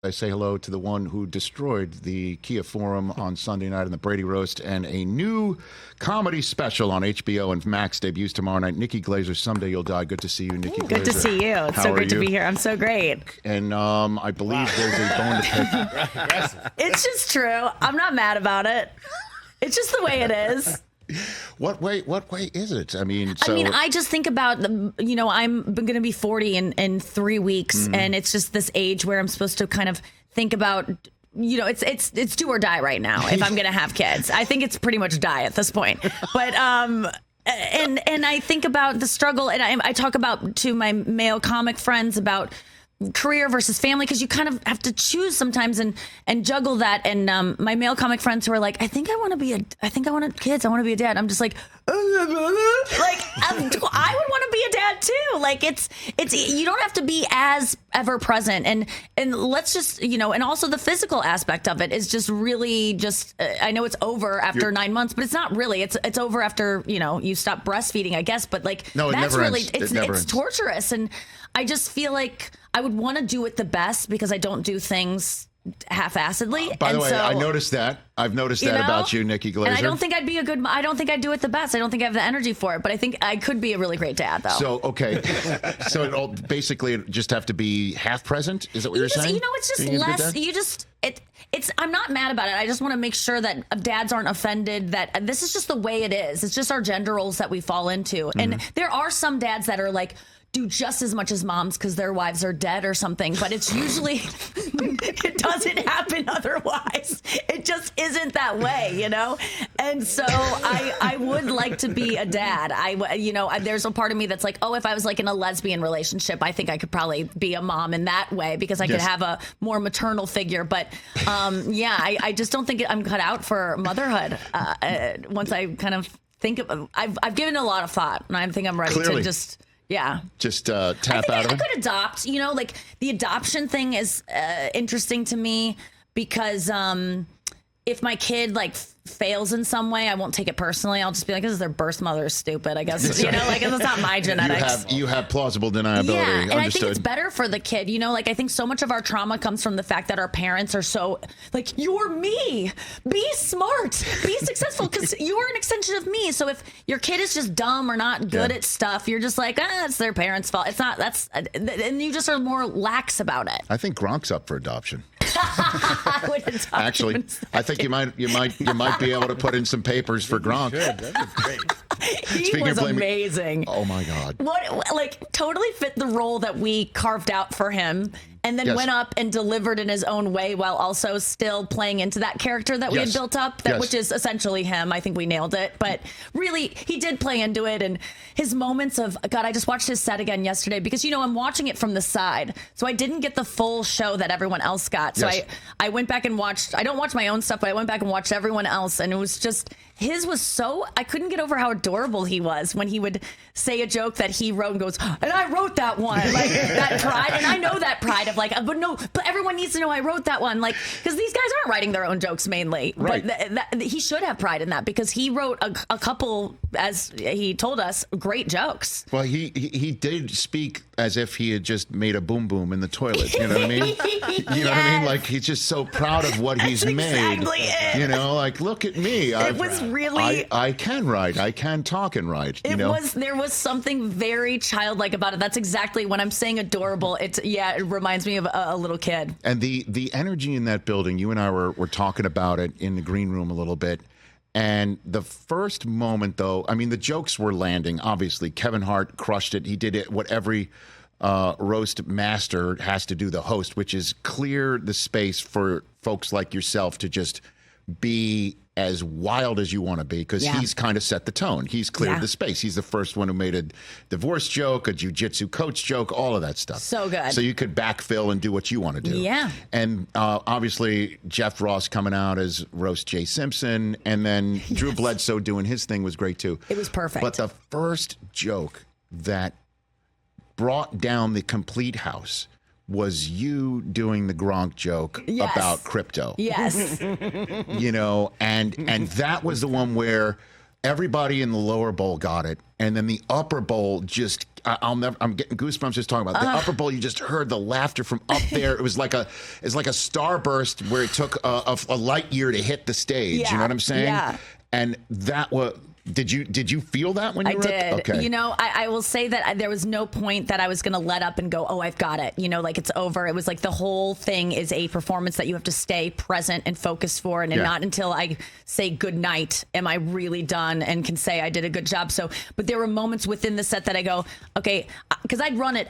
I say hello to the one who destroyed the Kia Forum on Sunday night in the Brady Roast, and a new comedy special on HBO and Max debuts tomorrow night. Nikki Glaser, Someday You'll Die. Good to see you, Nikki Glaser. Good to see you. It's so great to be here. I'm so great. And I believe there's a bone to pick. It's just true. I'm not mad about it. It's just the way it is. What way is it? I just think about, I'm going to be 40 in 3 weeks, and it's just this age where I'm supposed to kind of think about, it's do or die right now if I'm going to have kids. I think it's pretty much die at this point. But and I think about the struggle, and I talk about to my male comic friends about career versus family, because you kind of have to choose sometimes and juggle that. And my male comic friends who are like, I think I want kids. I want to be a dad. I'm just like, I would want to be a dad too. Like it's you don't have to be as ever present, and let's just and also the physical aspect of it is just really just I know it's over after 9 months, but it's not really. It's over after you stop breastfeeding, I guess. But no, it that's never really ends. it's torturous, and I just feel like I would want to do it the best because I don't do things half-assedly. By the way, I noticed that. I've noticed that about you, Nikki Glaser. And I don't think I'd be I don't think I'd do it the best. I don't think I have the energy for it, but I think I could be a really great dad, though. So, okay. So it all basically just have to be half present? Is that what you're saying? It's just less, I'm not mad about it. I just want to make sure that dads aren't offended that this is just the way it is. It's just our gender roles that we fall into. Mm-hmm. And there are some dads that are like, do just as much as moms because their wives are dead or something, but it's usually it doesn't happen otherwise. It just isn't that way, And so I would like to be a dad. There's a part of me that's like, oh, if I was like in a lesbian relationship, I think I could probably be a mom in that way because I could have a more maternal figure. But I just don't think I'm cut out for motherhood. Once I kind of think of, I've given it a lot of thought, and I think I'm ready to just. Yeah. Just tap out of it? I could adopt, like the adoption thing is interesting to me because if my kid fails in some way, I won't take it personally. I'll just be like, this is their birth mother is stupid, I guess. It's not my genetics. You have plausible deniability. Yeah, and Understood. I think it's better for the kid. I think so much of our trauma comes from the fact that our parents are so like, you're me. Be smart. Be successful because you're an extension of me. So if your kid is just dumb or not good at stuff, you're just like, it's their parents' fault. It's not. And you just are more lax about it. I think Gronk's up for adoption. Actually, I think you might be able to put in some papers for Gronk. That'd be great. He was amazing. Oh my God! Totally fit the role that we carved out for him, and then went up and delivered in his own way while also still playing into that character that we had built up, which is essentially him. I think we nailed it. But really, he did play into it, and his moments of God. I just watched his set again yesterday because I'm watching it from the side, so I didn't get the full show that everyone else got. So I went back and watched. I don't watch my own stuff, but I went back and watched everyone else, and it was just. His was so, I couldn't get over how adorable he was when he would say a joke that he wrote and goes, and I wrote that one, like that pride. And I know that pride of but everyone needs to know I wrote that one. Like, because these guys aren't writing their own jokes mainly. Right. But he should have pride in that because he wrote a couple, as he told us, great jokes. Well, he did speak as if he had just made a boom boom in the toilet. You know what I mean? You know what I mean? Like, he's just so proud of what he's made. Exactly it. Look at me. It was really. I can write. I can talk and write. There was something very childlike about it. That's exactly when I'm saying adorable. It reminds me of a little kid. And the energy in that building. You and I were talking about it in the green room a little bit. And the first moment, though, the jokes were landing. Obviously, Kevin Hart crushed it. He did it. What every roast master has to do, the host, which is clear the space for folks like yourself to just be as wild as you want to be, because he's kind of set the tone. He's cleared the space. He's the first one who made a divorce joke, a jiu-jitsu coach joke, all of that stuff. So good. So you could backfill and do what you want to do. Yeah. And obviously Jeff Ross coming out as Roast Jay Simpson, and then Drew Bledsoe doing his thing was great too. It was perfect. But the first joke that brought down the complete house was you doing the Gronk joke about crypto. Yes. And that was the one where Everybody in the lower bowl got it, and then the upper bowl just. I'm getting goosebumps just talking about it. The upper bowl. You just heard the laughter from up there. It's like a starburst where it took a light year to hit the stage. Yeah. You know what I'm saying? Yeah. And that was. Did you feel that when you were? I did. Okay. You know, I will say that there was no point that I was going to let up and go, oh, I've got it. You know, like it's over. It was like the whole thing is a performance that you have to stay present and focused for. And not until I say good night am I really done and can say I did a good job. So, but there were moments within the set that I go, okay, because I'd run it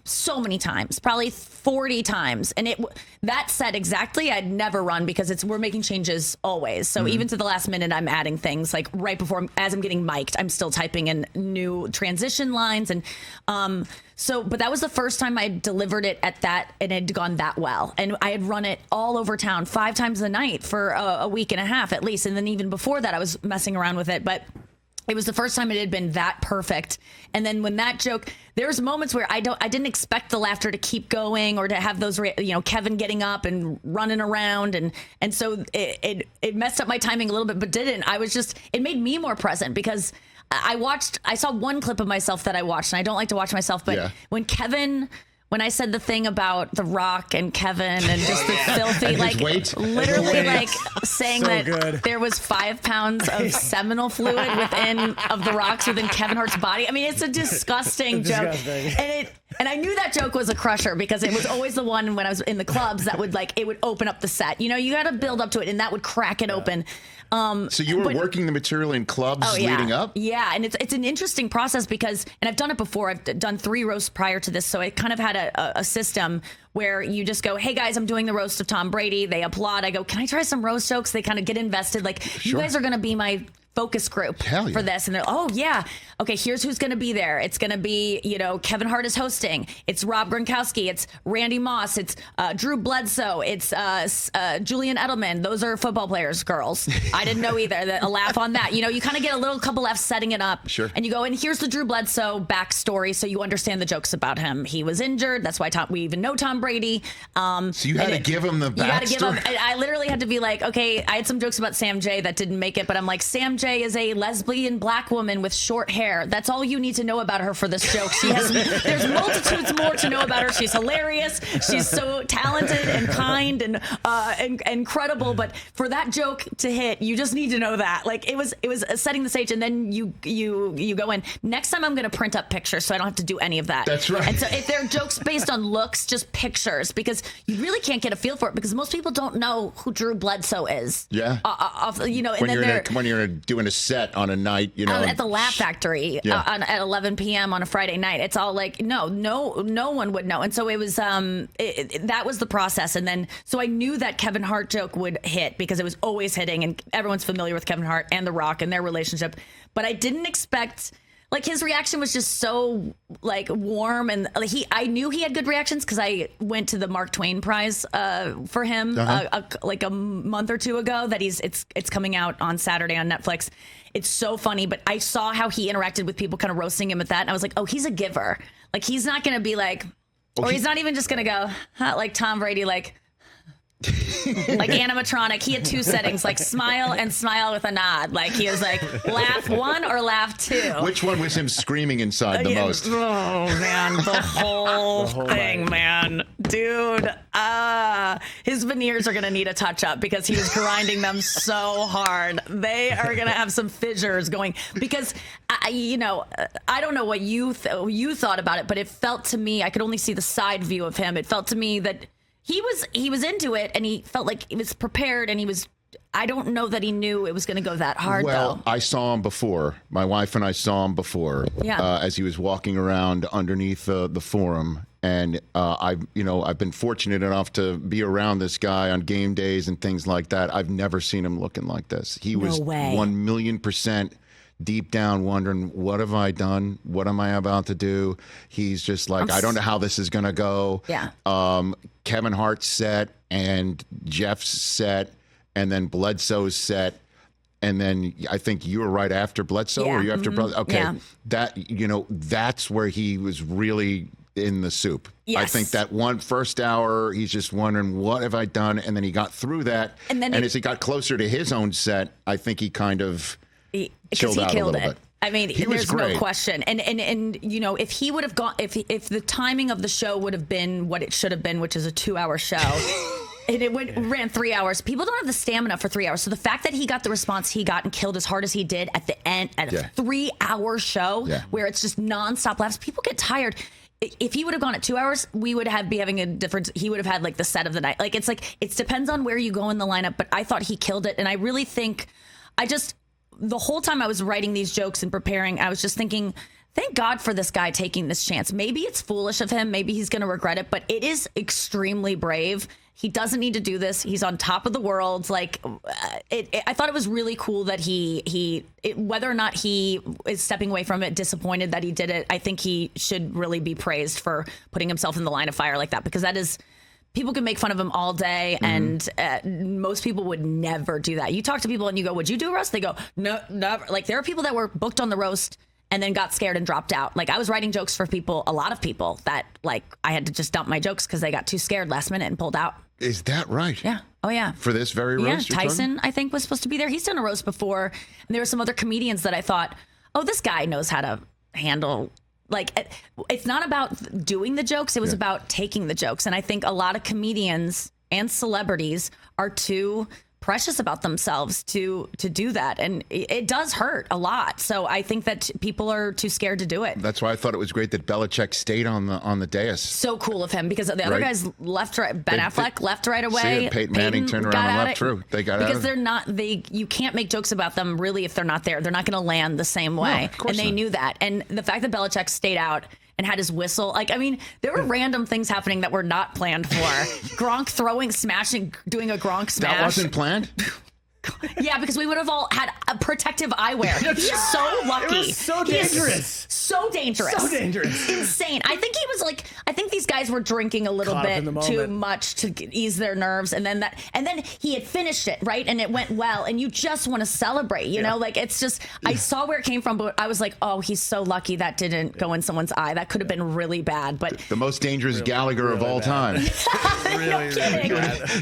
so many times, probably 40 times. And that set exactly I'd never run because we're making changes always. So even to the last minute, I'm adding things like right before as I'm getting mic'd, I'm still typing in new transition lines. And but that was the first time I delivered it at that, and it had gone that well. And I had run it all over town 5 times a night for a week and a half at least. And then even before that, I was messing around with it. But it was the first time it had been that perfect. And then when that joke, there's moments where I didn't expect the laughter to keep going or to have those, Kevin getting up and running around. And so it messed up my timing a little bit, but didn't. It made me more present because I saw one clip of myself that I watched, and I don't like to watch myself, but when I said the thing about The Rock and Kevin and just the filthy, like literally like saying so that good. There was 5 pounds of seminal fluid within Kevin Hart's body. I mean, it's a disgusting joke. And I knew that joke was a crusher because it was always the one when I was in the clubs that would it would open up the set. You know, you got to build up to it, and that would crack it open. So you were working the material in clubs leading up? Yeah, and it's an interesting process because, and I've done it before, I've done 3 roasts prior to this, so I kind of had a system where you just go, hey guys, I'm doing the roast of Tom Brady. They applaud. I go, can I try some roast jokes? They kind of get invested. Like, you guys are going to be my focus group for this. And they're, oh yeah, okay, here's who's going to be there. It's going to be, Kevin Hart is hosting. It's Rob Gronkowski. It's Randy Moss. It's Drew Bledsoe. It's Julian Edelman. Those are football players, girls. I didn't know either. A laugh on that. You kind of get a couple laughs setting it up. Sure. And you go, and here's the Drew Bledsoe backstory, so you understand the jokes about him. He was injured. That's why we even know Tom Brady. So you had to give him the backstory? You got to give him. I literally had to be like, okay, I had some jokes about Sam J that didn't make it, but I'm like, Sam J is a lesbian black woman with short hair. That's all you need to know about her for this joke. There's multitudes more to know about her. She's hilarious. She's so talented and kind and incredible. But for that joke to hit, you just need to know that. Like it was setting the stage, and then you go in. Next time I'm going to print up pictures, so I don't have to do any of that. That's right. And so if they're jokes based on looks, just pictures, because you really can't get a feel for it because most people don't know who Drew Bledsoe is. Yeah. When you're doing a set on a night, at the Laugh Factory at 11 p.m. on a Friday night, it's all like no one would know. And so it was that was the process. And then so I knew that Kevin Hart joke would hit because it was always hitting, and everyone's familiar with Kevin Hart and The Rock and their relationship. But I didn't expect. Like his reaction was just so warm, and I knew he had good reactions because I went to the Mark Twain Prize for him a month or 2 ago. That it's coming out on Saturday on Netflix. It's so funny, but I saw how he interacted with people, kind of roasting him at that, and I was like, oh, he's a giver. Like he's not gonna be like, or he's not even just gonna go like Tom Brady like animatronic. He had 2 settings, like smile and smile with a nod. Like he was like laugh 1 or laugh 2. Which one was him screaming inside the most? Oh man, the whole thing, man, dude. His veneers are gonna need a touch up because he was grinding them so hard. They are gonna have some fissures going because I don't know what you thought about it, but it felt to me, I could only see the side view of him. It felt to me that he was into it, and he felt like he was prepared, and I don't know that he knew it was going to go that hard, though. I saw him before. My wife and I saw him before as he was walking around underneath the forum. And I've been fortunate enough to be around this guy on game days and things like that. I've never seen him looking like this. He was 1,000,000% deep down wondering, what have I done? What am I about to do? He's just like, I don't know how this is going to go. Yeah. Kevin Hart's set and Jeff's set and then Bledsoe's set. And then I think you were right after Bledsoe or you after Bledsoe? Okay. Yeah. That's where he was really in the soup. Yes. I think that first hour, he's just wondering, what have I done? And then he got through that. And as he got closer to his own set, I think he kind of chilled out a killed little it. bit. I mean, He was there's great. no question. And you know, if he would have gone, if the timing of the show would have been what it should have been, which is a 2-hour show, and it ran 3 hours, people don't have the stamina for 3 hours. So the fact that he got the response he got and killed as hard as he did at the end, at a 3-hour show where it's just nonstop laughs, people get tired. If he would have gone at 2 hours, we would be having a different. He would have had like the set of the night. Like it depends on where you go in the lineup. But I thought he killed it, and I really think the whole time I was writing these jokes and preparing, I was just thinking, thank God for this guy taking this chance. Maybe it's foolish of him. Maybe he's going to regret it, but it is extremely brave. He doesn't need to do this. He's on top of the world. Like, I thought it was really cool that whether or not he is stepping away from it, disappointed that he did it, I think he should really be praised for putting himself in the line of fire like that, because that is... People can make fun of him all day, and most people would never do that. You talk to people and you go, would you do a roast? They go, no, never. Like, there are people that were booked on the roast and then got scared and dropped out. Like, I was writing jokes for a lot of people that, like, I had to just dump my jokes because they got too scared last minute and pulled out. Is that right? Yeah. Oh, yeah. For this very roast? Yeah, Tyson, I think, was supposed to be there. He's done a roast before. And there were some other comedians that I thought, oh, this guy knows how to handle... Like, it's not about doing the jokes. It was about taking the jokes. And I think a lot of comedians and celebrities are too precious about themselves to do that. And it does hurt a lot. So I think that people are too scared to do it. That's why I thought it was great that Belichick stayed on the dais. So cool of him, because the other guys left right. Ben Affleck left right away. See it, Peyton Manning turned around and left. True. They got out because of they're not. You can't make jokes about them really if they're not there. They're not going to land the same way. No, of course and they not. knew that. And the fact that Belichick stayed out and had his whistle. Like, I mean, there were random things happening that were not planned for. Gronk smashing, doing a Gronk smash. That wasn't planned? Yeah, because we would have all had a protective eyewear. He's so lucky. It was so dangerous. So dangerous. So dangerous. Insane. I think he was like, I think these guys were drinking a little Caught up in bit the too moment. much to ease their nerves. And then he had finished it, right? And it went well. And you just want to celebrate, you know? Like, it's just, I saw where it came from, but I was like, oh, he's so lucky that didn't go in someone's eye. That could have been really bad. But The most dangerous Gallagher of all time. no kidding.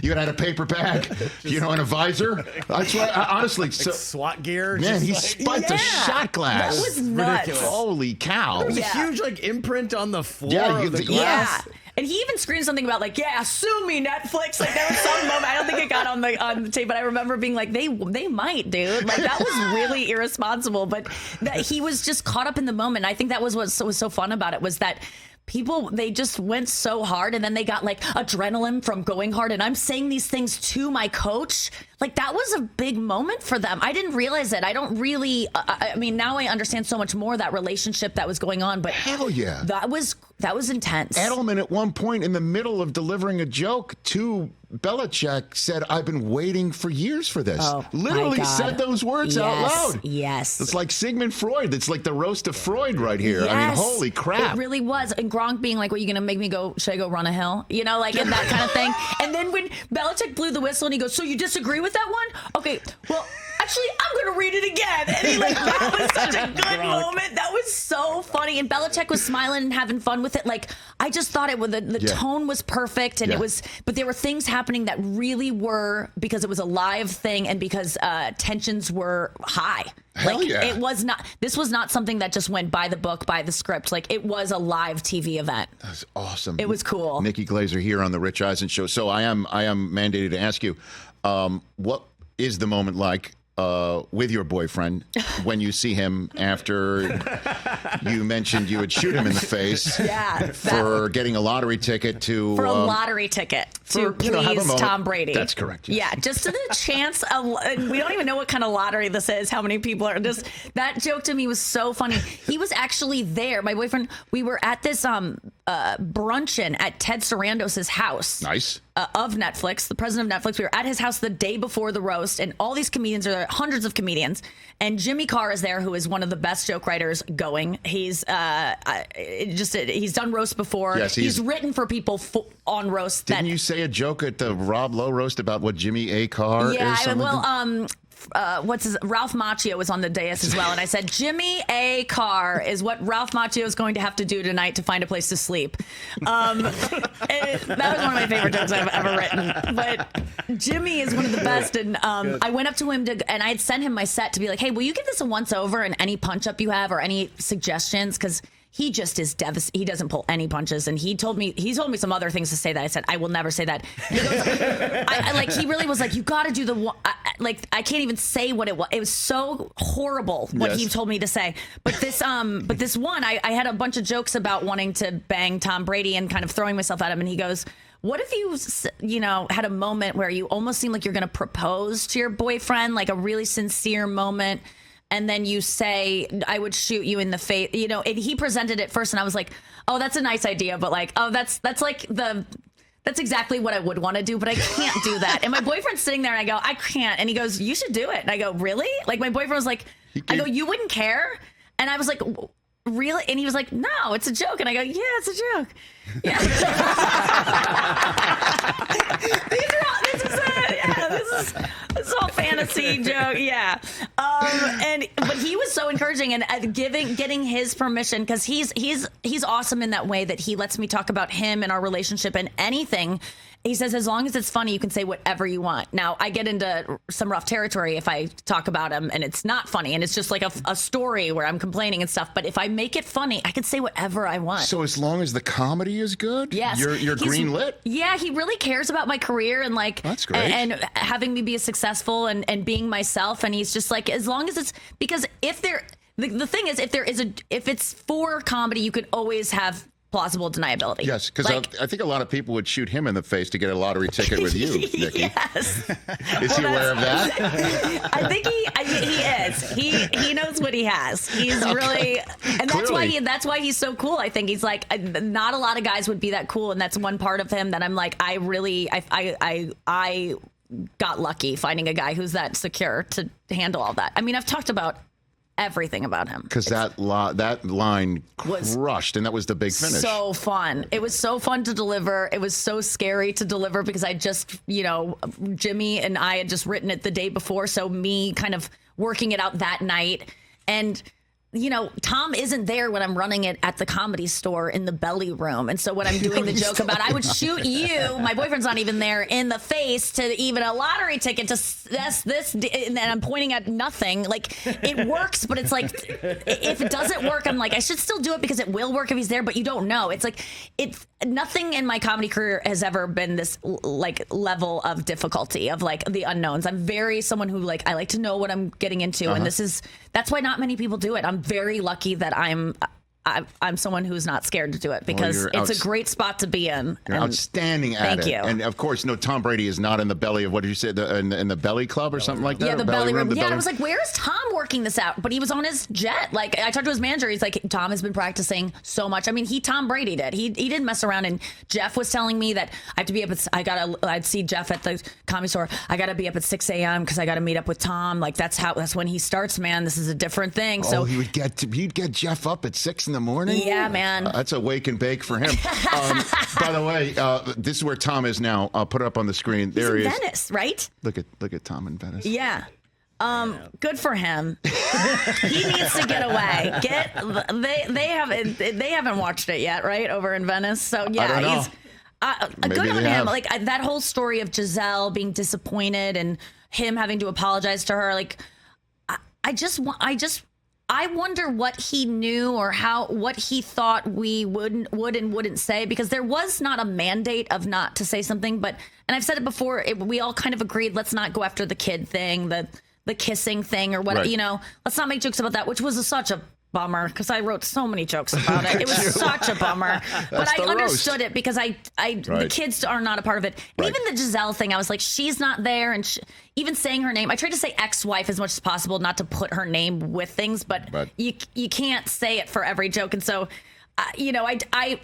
You had a paper bag, and a visor. That's what, honestly. So, SWAT gear. man, just he like- spiked a shot glass. That was nuts. ridiculous. Holy cow. There was Yeah. a huge imprint on the floor Yeah, of the yeah. Yeah. glass. And he even screamed something about sue me, Netflix. Like, there was some moment, I don't think it got on the tape, but I remember being like, they might, dude. Like, that was really irresponsible. But that he was just caught up in the moment. I think that was what was so fun about it, was that people, they just went so hard, and then they got like adrenaline from going hard. And I'm saying these things to my coach. Like, that was a big moment for them. I didn't realize it. I don't really, I mean, now I understand so much more that relationship that was going on, but Hell yeah. that was intense. Edelman, at one point in the middle of delivering a joke to Belichick, said, I've been waiting for years for this. Oh, Literally my God. said those words out loud. Yes. It's like Sigmund Freud. It's like the roast of Freud right here. I mean, Yes. holy crap. It really was. And Gronk being like, what, you going to make me go, should I go run a hill? And that kind of thing. And then when Belichick blew the whistle and he goes, so you disagree with that one? Okay, well, actually, I'm going to read it again. And that was such a good moment. That was so funny. And Belichick was smiling and having fun with it. Like, I just thought the tone was perfect. And it was, but there were things happening that really were, because it was a live thing and because tensions were high. Hell yeah. This was not something that just went by the book, by the script. Like, it was a live TV event. That was awesome. It was cool. Nikki Glaser here on the Rich Eisen Show. So I am mandated to ask you, what is the moment like with your boyfriend when you see him after you mentioned you would shoot him in the face for getting a lottery ticket to for a lottery ticket to have a please moment. Tom Brady. That's correct. Yes. Yeah, just to the chance of, and we don't even know what kind of lottery this is, how many people are just, that joke to me was so funny. He was actually there. My boyfriend, we were at this brunchin' at Ted Sarandos' house. Nice. Of Netflix, the president of Netflix. We were at his house the day before the roast, and all these comedians are there, hundreds of comedians, and Jimmy Carr is there, who is one of the best joke writers going. He's he's done roast before. Yes, he's written for people on roast. Didn't you say a joke at the Rob Lowe roast about what Jimmy A. Carr is? Yeah, Ralph Macchio was on the dais as well, and I said Jimmy A. Carr is what Ralph Macchio is going to have to do tonight to find a place to sleep. That was one of my favorite jokes I've ever written. But Jimmy is one of the best, and I went up to him and I had sent him my set to be like, hey, will you give this a once over and any punch up you have or any suggestions? Because he just is devastated. He doesn't pull any punches, and he told me some other things to say that I said I will never say that. He goes, he really was like, you got to do the one. I can't even say what it was. It was so horrible what he told me to say. But this one, I had a bunch of jokes about wanting to bang Tom Brady and kind of throwing myself at him, and he goes, what if you had a moment where you almost seem like you're going to propose to your boyfriend, like a really sincere moment, and then you say, I would shoot you in the face, and he presented it first, and I was like, oh, that's a nice idea, but that's exactly what I would want to do, but I can't do that. And my boyfriend's sitting there, and I go, I can't. And he goes, you should do it. And I go, really? Like, my boyfriend was like, I go, you wouldn't care? And I was like, really? And he was like, no, it's a joke. And I go, yeah, it's a joke. Yeah. This is all fantasy joke. Yeah. But he was so encouraging and getting his permission, because he's awesome in that way that he lets me talk about him and our relationship and anything. He says, as long as it's funny, you can say whatever you want. Now, I get into some rough territory if I talk about him and it's not funny and it's just like a story where I'm complaining and stuff. But if I make it funny, I can say whatever I want. So as long as the comedy is good, yes, you're green lit? Yeah, he really cares about my career and that's great. And having me be successful and being myself. And he's just like, as long as it's, because the thing is, if it's for comedy, you can always have plausible deniability. Yes, because I think a lot of people would shoot him in the face to get a lottery ticket with you, Nikki. Yes. Is he aware of that? I think he is. He knows what he has. He's really, and that's why he's so cool. I think he's like, not a lot of guys would be that cool, and that's one part of him that I'm like, I got lucky finding a guy who's that secure to handle all that. I mean, I've talked about everything about him, because that line was crushed, and that was the big finish. So fun. It was so fun to deliver. It was so scary to deliver, because I just, Jimmy and I had just written it the day before, so me kind of working it out that night. And Tom isn't there when I'm running it at the Comedy Store in the belly room. And so when I'm doing the joke about, I would shoot you, my boyfriend's not even there, in the face to even a lottery ticket to this, and I'm pointing at nothing. Like, it works, but it's like, if it doesn't work, I'm like, I should still do it because it will work if he's there, but you don't know. It's like, nothing in my comedy career has ever been this level of difficulty of the unknowns. I'm very someone who I like to know what I'm getting into. And that's why not many people do it. I'm very lucky that I'm someone who's not scared to do it, because it's a great spot to be in. You're outstanding at it. Thank you. And of course, Tom Brady is not in the belly of, what did you say, in the belly club or something like that? Yeah, the belly room. I was like, where is Tom working this out? But he was on his jet. I talked to his manager. He's like, Tom has been practicing so much. I mean, Tom Brady did. He didn't mess around. And Jeff was telling me that I have to be up I'd see Jeff at the Comedy Store. I got to be up at 6 a.m. because I got to meet up with Tom. That's when he starts, man. This is a different thing. So he'd get Jeff up at 6 in the morning. Yeah, man. That's a wake and bake for him. By the way, this is where Tom is now. I'll put it up on the screen. There he is. Venice, right? Look at Tom in Venice. Yeah. Good for him. He needs to get away. They haven't watched it yet, right? Over in Venice. So yeah, he's good on him. That whole story of Giselle being disappointed and him having to apologize to her. I wonder what he knew or what he thought we would and wouldn't say, because there was not a mandate of not to say something. And I've said it before, we all kind of agreed, let's not go after the kid thing, the kissing thing or whatever, right. Let's not make jokes about that, which was such a bummer, because I wrote so many jokes about it. It was such a bummer. But I understood it, because the kids are not a part of it. And even the Giselle thing, I was like, she's not there. And even saying her name, I tried to say ex-wife as much as possible, not to put her name with things, but you can't say it for every joke. And so, when I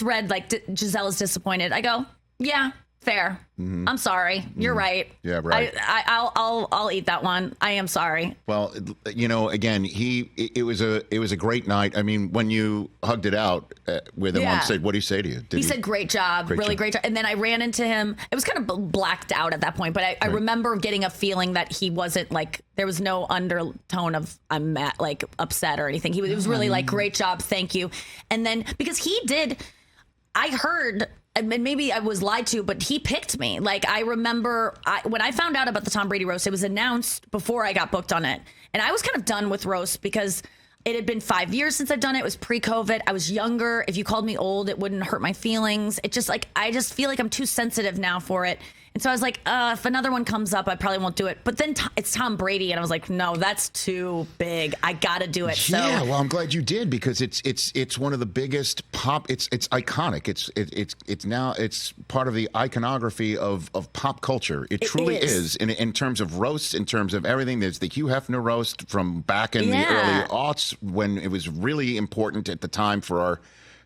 read Giselle is disappointed, I go, yeah, Fair. I'm sorry. You're right. Yeah, right. I'll eat that one. I am sorry. Well, again, it was a great night. I mean, when you hugged it out with him on stage, what did he say to you? He said, "Great job, great job." And then I ran into him. It was kind of blacked out at that point, but I remember getting a feeling that he wasn't like, there was no undertone of I'm mad, like upset or anything. It was really like, "Great job, thank you." And then because he did, I heard. And maybe I was lied to, but he picked me. Like, I remember when I found out about the Tom Brady Roast, it was announced before I got booked on it. And I was kind of done with roast because it had been 5 years since I'd done it. It was pre-COVID. I was younger. If you called me old, it wouldn't hurt my feelings. It just like, I just feel like I'm too sensitive now for it. And so I was like, if another one comes up, I probably won't do it. But then it's Tom Brady, and I was like, no, that's too big. I got to do it. Yeah, well, I'm glad you did, because it's one of the biggest pop. It's iconic. It's now part of the iconography of pop culture. It truly is in terms of roasts, in terms of everything. There's the Hugh Hefner roast from back in the early aughts when it was really important at the time for our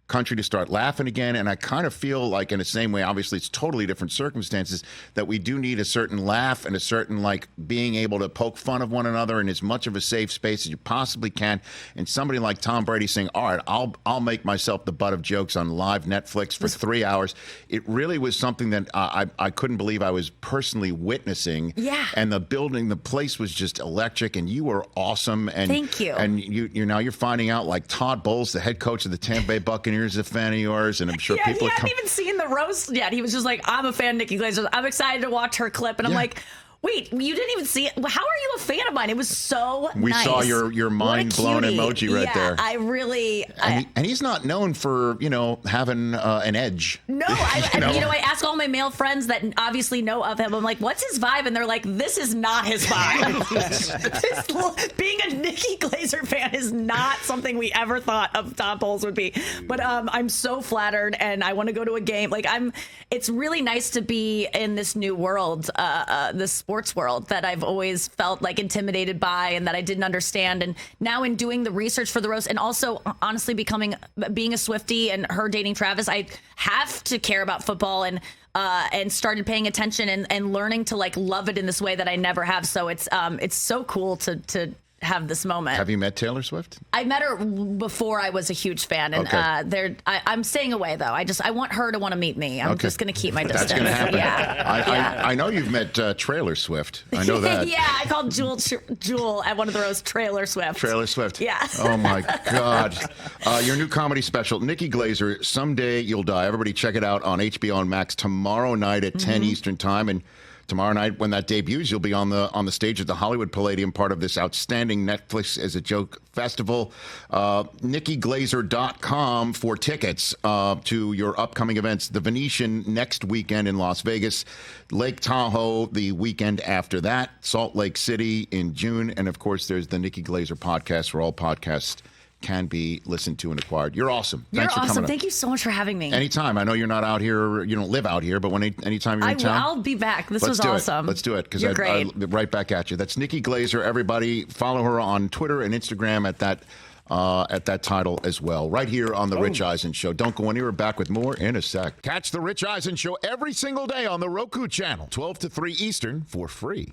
country to start laughing again. And I kind of feel like, in the same way, obviously it's totally different circumstances, that we do need a certain laugh and a certain like being able to poke fun of one another in as much of a safe space as you possibly can. And somebody like Tom Brady saying, all right, I'll make myself the butt of jokes on live Netflix for 3 hours. It really was something that I couldn't believe I was personally witnessing. Yeah. And the place was just electric, and you were awesome. And thank you. And you're finding out, like, Todd Bowles, the head coach of the Tampa Bay Buccaneers, is a fan of yours, and I'm sure people he hadn't even seen the roast yet. He was just like, I'm a fan of Nikki Glaser. I'm excited to watch her clip. And I'm like, wait, you didn't even see it? How are you a fan of mine? It was so nice. We saw your mind-blown emoji right there. I really... And he's not known for, having an edge. No, I ask all my male friends that obviously know of him. I'm like, what's his vibe? And they're like, this is not his vibe. Being a Nikki Glaser fan is not something we ever thought of Todd Bowles would be. But I'm so flattered, and I want to go to a game. It's really nice to be in this new world, this sports world that I've always felt like intimidated by and that I didn't understand. And now in doing the research for the roast, and also honestly being a Swiftie and her dating Travis, I have to care about football and started paying attention and learning to like love it in this way that I never have. So it's so cool to have this moment. Have you met Taylor Swift? I met her before I was a huge fan, and I'm staying away though. I want her to want to meet me. I'm just going to keep my distance. That's going to happen. Yeah. I know you've met Trailer Swift. I know that. Yeah, I called Jewel at one of the roasts Trailer Swift. Trailer Swift. Yeah. Oh my God. Your new comedy special, Nikki Glaser, Someday You'll Die. Everybody check it out on HBO and Max tomorrow night at 10 Eastern Time. And tomorrow night, when that debuts, you'll be on the stage at the Hollywood Palladium, part of this outstanding Netflix as a Joke festival. NikkiGlaser.com for tickets to your upcoming events. The Venetian next weekend in Las Vegas, Lake Tahoe the weekend after that, Salt Lake City in June, and of course, there's the Nikki Glaser podcast, where all podcasts can be listened to and acquired. You're awesome. Thanks for coming up. Thank you so much for having me. Anytime. I know you're not out here, you don't live out here, but anytime you're in town, I'll be back. This was awesome. Let's do it, because You're great. I right back at you. That's Nikki Glaser. Everybody follow her on Twitter and Instagram at that title as well. Right here on The Rich Eisen Show. Don't go anywhere. Back with more in a sec. Catch The Rich Eisen Show every single day on the Roku channel, 12 to 3 Eastern, for free.